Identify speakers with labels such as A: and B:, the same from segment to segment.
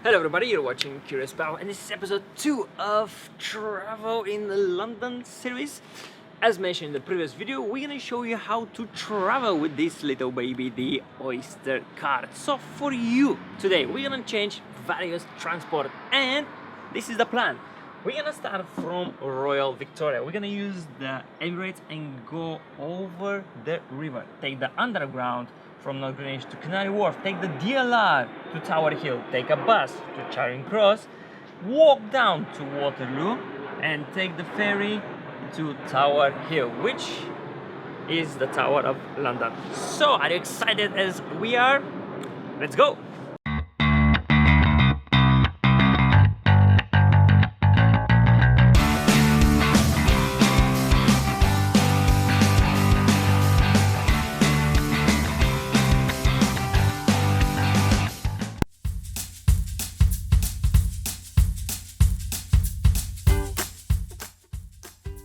A: Hello everybody, you're watching Curious Pavel and this is episode 2 of Travel in the London series. As mentioned in the previous video, we're gonna show you how to travel with this little baby, the Oyster Card. So for you today, we're gonna change various transport and this is the plan. We're gonna start from Royal Victoria. We're gonna use the Emirates and go over the river. Take the underground from North Greenwich to Canary Wharf, take the DLR to Tower Hill, take a bus to Charing Cross, walk down to Waterloo and take the ferry to Tower Hill, which is the Tower of London. So are you excited as we are? Let's go!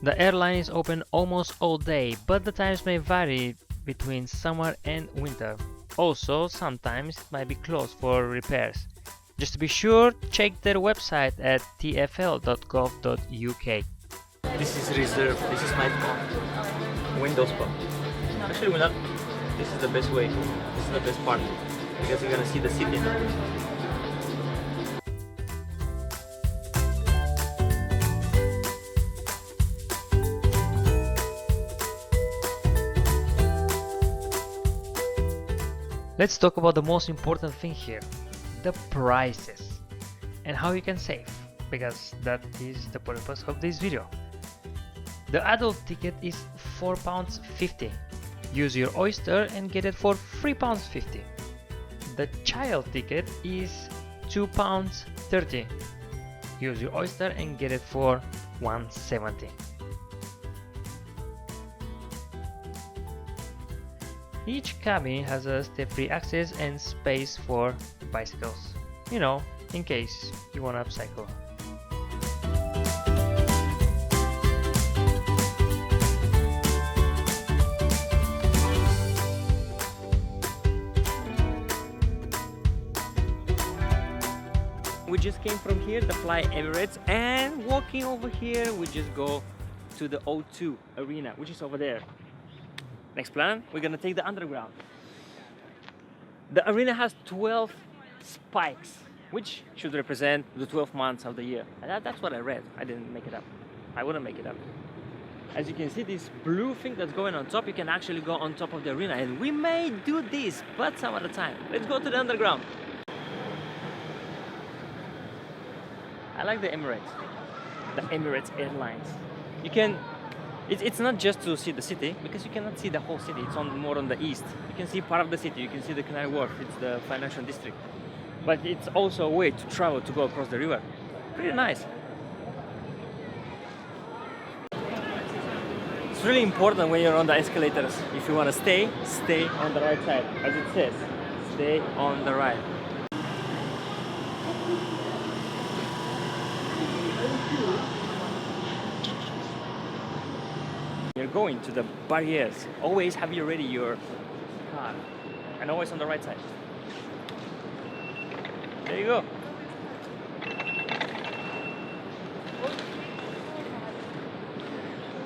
A: The airline is open almost all day, but the times may vary between summer and winter. Also, sometimes it might be closed for repairs. Just to be sure, check their website at tfl.gov.uk. This is reserved. This is my window spot. Actually, we're not. This is the best way. This is the best part because you're gonna see the city. Let's talk about the most important thing here, the prices and how you can save, because that is the purpose of this video. The adult ticket is £4.50. Use your Oyster and get it for £3.50. The child ticket is £2.30. Use your Oyster and get it for £1.70. Each cabin has a step-free access and space for bicycles, you know, in case you want to upcycle. We just came from here, the Fly Emirates, and walking over here we just go to the O2 arena, which is over there. Next plan, we're gonna take the underground. The arena has 12 spikes, which should represent the 12 months of the year. That's what I read. I didn't make it up. I wouldn't make it up. As you can see, this blue thing that's going on top, you can actually go on top of the arena, and we may do this, but some other time. Let's go to the underground. I like the Emirates Air Lines. You can. It's not just to see the city, because you cannot see the whole city. It's more on the east. You can see part of the city. You can see the Canary Wharf. It's the financial district. But it's also a way to travel, to go across the river. Pretty nice. It's really important when you're on the escalators. If you want to stay on the right side. As it says, stay on the right. You're going to the barriers. Always have you ready your car, and always on the right side. There you go.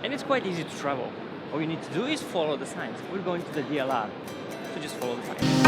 A: And it's quite easy to travel. All you need to do is follow the signs. We're going to the DLR, so just follow the signs.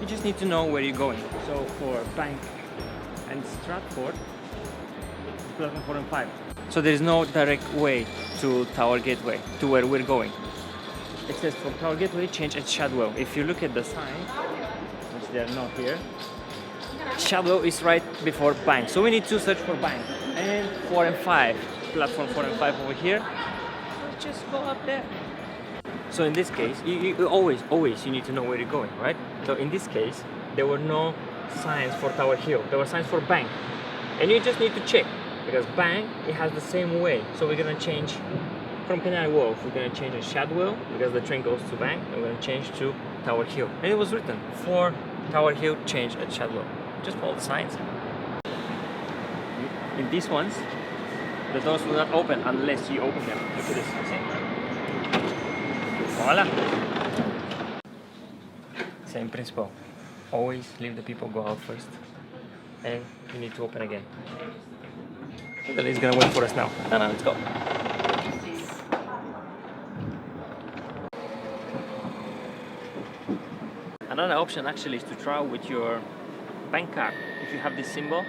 A: You just need to know where you're going. So for Bank and Stratford, platform 4 and 5. So there is no direct way to Tower Gateway, to where we're going. It says for Tower Gateway, change at Shadwell. If you look at the sign, which they are not here, Shadwell is right before Bank. So we need to search for Bank. And 4 and 5, platform 4 and 5 over here. Just go up there. So in this case, you always you need to know where you're going, right? So in this case, there were no signs for Tower Hill. There were signs for Bank. And you just need to check, because Bank, it has the same way. So we're gonna change from Canary Wharf, we're gonna change to Shadwell, because the train goes to Bank, and we're gonna change to Tower Hill. And it was written, for Tower Hill, change at Shadwell. Just follow the signs. In these ones, the doors will not open unless you open them. Look at this. Voila! Same principle. Always leave the people go out first. And you need to open again. The lady's gonna wait for us now. No, let's go. Another option actually is to travel with your bank card. If you have this symbol,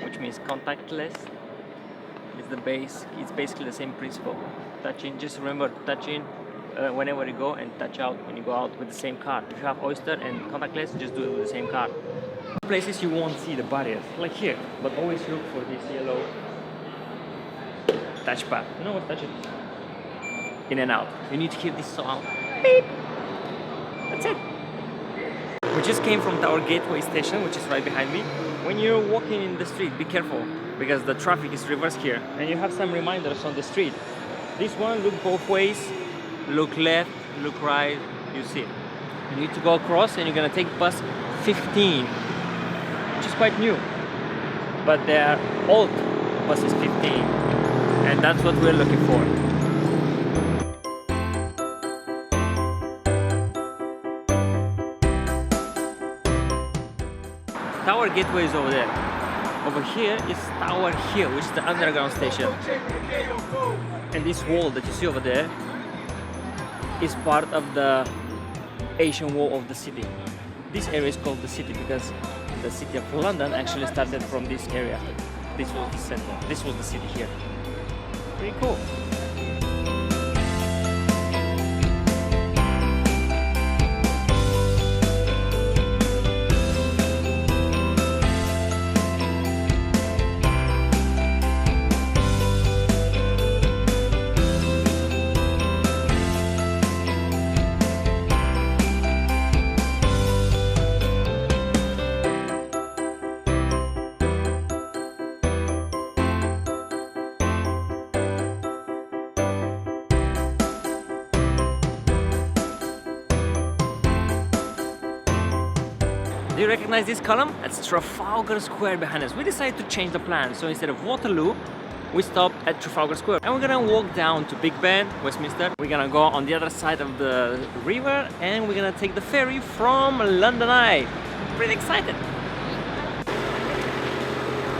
A: which means contactless, it's basically the same principle. Touching, just remember touching whenever you go, and touch out when you go out with the same card. If you have Oyster and contactless, just do it with the same card. Places you won't see the barriers, like here, but always look for this yellow touchpad. You know what? Touch it. In and out. You need to hear this sound. Beep. That's it. We just came from Tower Gateway station, which is right behind me. When you're walking in the street, be careful, because the traffic is reversed here, and you have some reminders on the street. This one, look both ways, look left, look right, you see it. You need to go across, and you're gonna take bus 15, which is quite new, but they are old buses 15, and that's what we're looking for. Tower Gateway is over there. Over here is Tower Hill, which is the underground station. And this wall that you see over there is part of the Asian wall of the city. This area is called the city because the city of London actually started from this area. This was the center. This was the city here. Pretty cool. Do you recognize this column? That's Trafalgar Square behind us. We decided to change the plan, so instead of Waterloo, we stopped at Trafalgar Square. And we're gonna walk down to Big Ben, Westminster. We're gonna go on the other side of the river, and we're gonna take the ferry from London Eye. Pretty excited.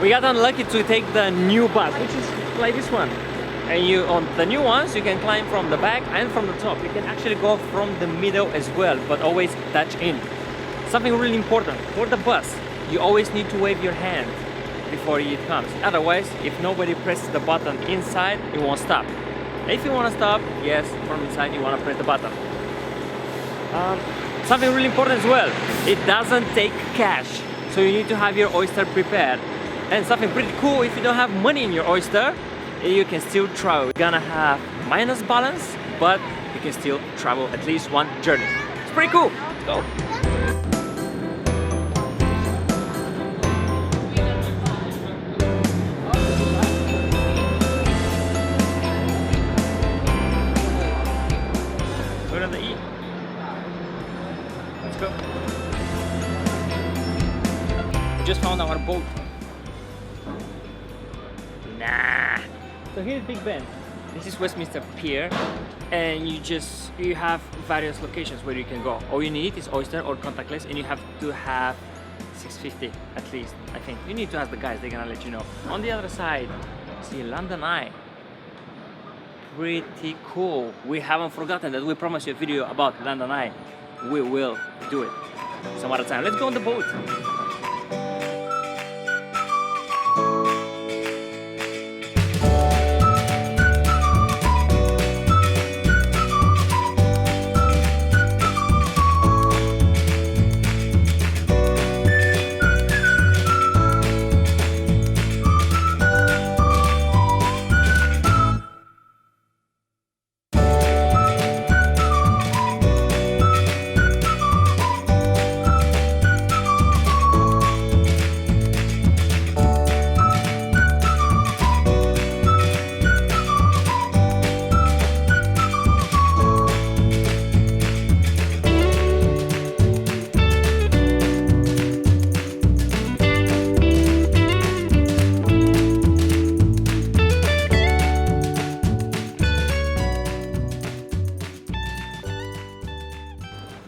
A: We got unlucky to take the new bus, which is like this one. And on the new ones, you can climb from the back and from the top. You can actually go from the middle as well, but always touch in. Something really important, for the bus, you always need to wave your hand before it comes. Otherwise, if nobody presses the button inside, it won't stop. If you want to stop, yes, from inside you want to press the button. Something really important as well, it doesn't take cash, so you need to have your Oyster prepared. And something pretty cool, if you don't have money in your Oyster, you can still travel. You're gonna have minus balance, but you can still travel at least one journey. It's pretty cool. Let's go. Let's go. We just found our boat. Nah. So here's Big Ben. This is Westminster Pier, and you have various locations where you can go. All you need is Oyster or contactless, and you have to have 650 at least, I think. You need to ask the guys, they're gonna let you know. On the other side, see London Eye. Pretty cool. We haven't forgotten that we promised you a video about London Eye. We will do it. some other time. Let's go on the boat.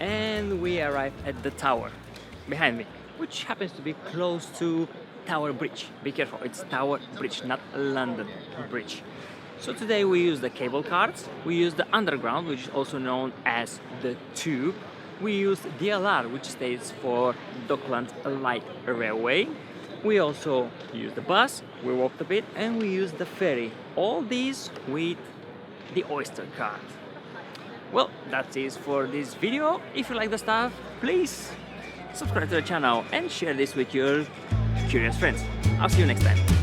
A: And we arrived at the tower behind me, which happens to be close to Tower Bridge. Be careful, it's Tower Bridge, not London Bridge. So today we use the cable cars, we use the underground, which is also known as the tube. We use DLR, which stands for Dockland Light Railway. We also use the bus, we walked a bit, and we use the ferry. All these with the Oyster Card. Well, that's it for this video. If you like the stuff, please subscribe to the channel and share this with your curious friends. I'll see you next time.